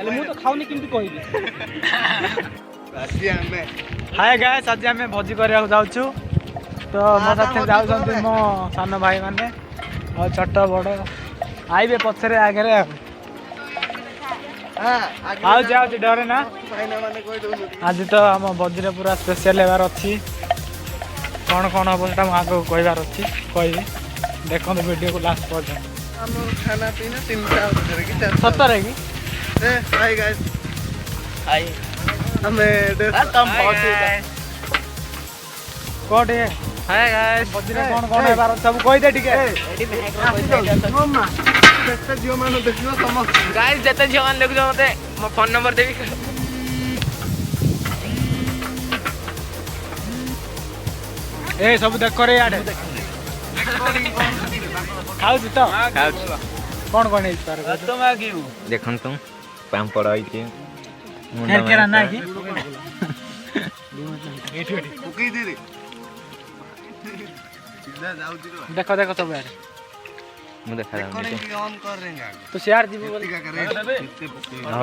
हेले मु तो खाऊनी किंतु कहबी हाय गाइस आज आम भोजी करने जाऊँ तो मो साथे जाऊँ मो सान भाई मैंने और छोट बड़ आइबे पछरे आगे आउे डरे ना आज तो आम भोजी पूरा स्पेशल लेवार अच्छी कौन कौन हम से आगे कहबार अच्छी कह देखो वीडियो को लास्ट पर्यटन खाना पीना 3 सतर कि हाय गाइस हाय हमें कोटे हाय गाइस भोजी कौन कौन हेबार सब कह दे ठीक है झील मान देखो समस्त गाइस जते झील मान देखो मते मो फोन नंबर देबी ए सब देख करे यार खाऊ तो कौन कौन है तार देखन तुम पांपड़ आइते केरा ना कि कुकी दे रे सीधा जाऊ जी देखो देखो सब यार मु देखा ऑन कर रहे हैं तो शेयर जीव बोल क्या कर रहे हैं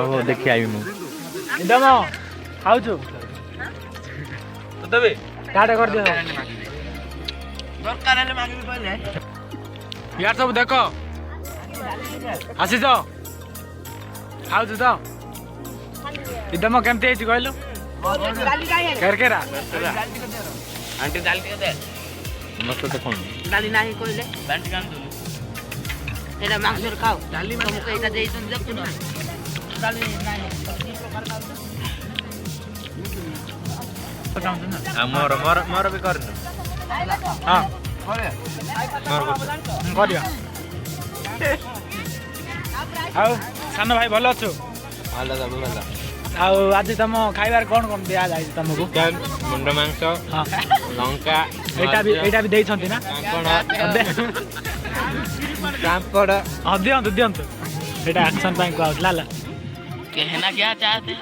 हो देखि आइबी मु एकदम खाऊ छु तो देबे काटे कर दियो दरकार हेले मांगबी पहिले यार सब देखो आसी तो खाऊ छु तो एकदम केमते है कहलु केरकेरा आंटी डाल के दे मस्त देखो डाली नाही कहले बांटी कान दो एटा मांस खाओ डाली तुमको एटा देई तुम देखु ना डाली नाही मोर मोर मोर भी कर हां मोर कर दियो आउ सान भाई भलो छु आला जा बोला आउ आज तुम खाइबार कौन कौन दिया जाय तुमको मुंड मांस हां लंका एटा भी देई छंती ना पांपड़ हां दियंतु दियंतु एटा एक्शन ପାଇଁ को लाला कहना क्या चाहते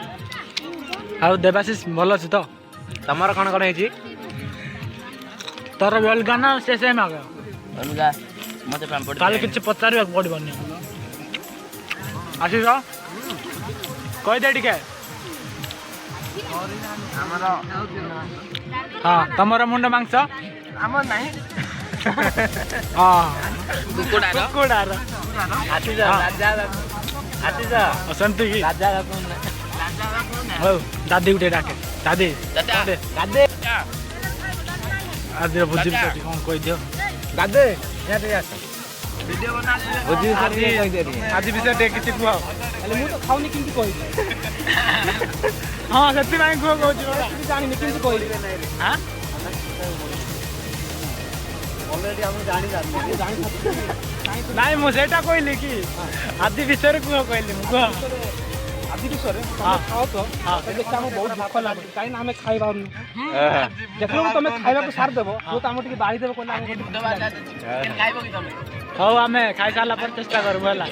आउ देवाशिष भलो छु तो तमर कोन कोन हेची तोर भी अलगा ना से सेम आगे अनुगा मते पांपड़ काले किछ पचारिया पड़बनी आशीष कह दे ठीक है हाँ तमर मुंड मांस हमर नाही हाँ कुकुडार कुकुडार हाथी जा राजा हाथी जा असंती की राजा कोन हो दादी उठे डाके दादी दादा दादी आज भोजी बिसटी कौन कह दियो दादी या दे वीडियो बना ले भोजी बिसटी आज बिसटी किछि कुआ हेले मु तो खाऊनी किंतु कहबी हाँ सत्य भाई कुआ कहू जानि नि किंतु कहबी हाँ ऑलरेडी हम जानि जानि नाई मु सेटा कहली कि आदि विषय कुआ कहली मु कुआ आदि विषय हाँ। खाओ तो हाँ। देखि हम बहुत दुख लागो काई ना हमें खाइ बारनु देखो तुम खाइबा को सार देबो तो हम टिके बाड़ी देबो कोन हम खाइबो कि तमे हौ आमे खाइ साला पर चेष्टा करबो हला